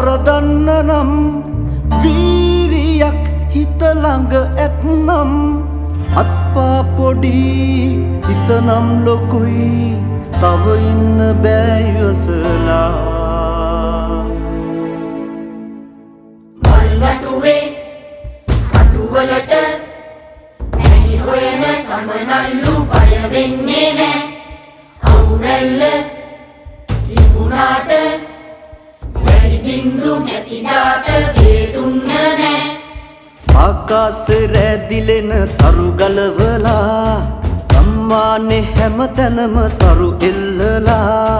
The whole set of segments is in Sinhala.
වරදන්න නම් වීරියක් හිත ළඟ ඇත්නම් අත්පා පොඩි හිතනම් ලොකුයි තව ඉන්න බෑ ඉවසලා මල්වටුවේ කටුවලට ඇලි හොයන සමනල්ලු බය වෙන්නේ නෑ අවුරැල්ල තිබුණාට වැහි බින්දු නැතිදාට ගේ දුන්න නෑ ආකාශ රැදිලෙන තරු ගලවලා ගම්මානේ හැමතැනම තරු එල්ලලා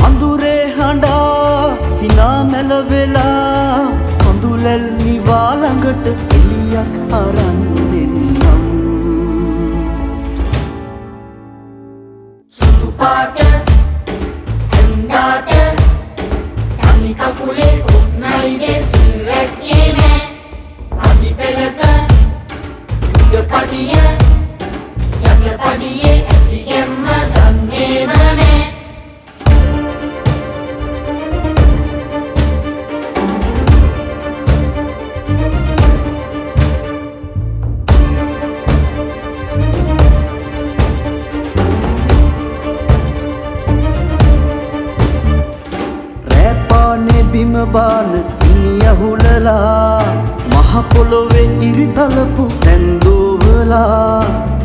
අඳුරේ හඬා හිනා මැලවෙලා කඳුලැල් නිවා ළඟට එලියක් අරන් එන්නම් සුදු පාට ඇඳාට තනි කකුලේ කොන්නයිගේ සිල් රැක්කේ නෑ අදි පෙළක උඩ පඩිය යට පඩියේ ඇති ගැම්ම දන්නේම නෑ රැපානේ බිම බාන ඉනි අහුලලා මහ පොළොවේ ඉරිතලපු ඇන්දෝවලා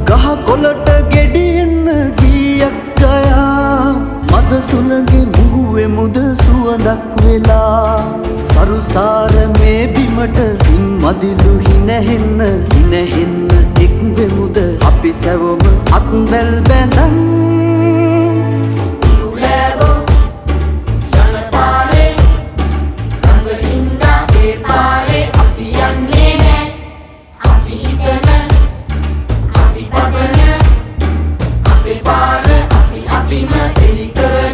ගහ කොළට ගෙඩින්න ගියක් ගයා මද සුළඟේ මුහුවේ මුද සුවඳක් වෙලා සරුසාර මේ බිමට ඉන් මදිලු හිනහෙන්න එක් වෙමුද අපි සැවොම අත්වැල් බැඳන් අපේ පාර අපි අපිම එලි කරන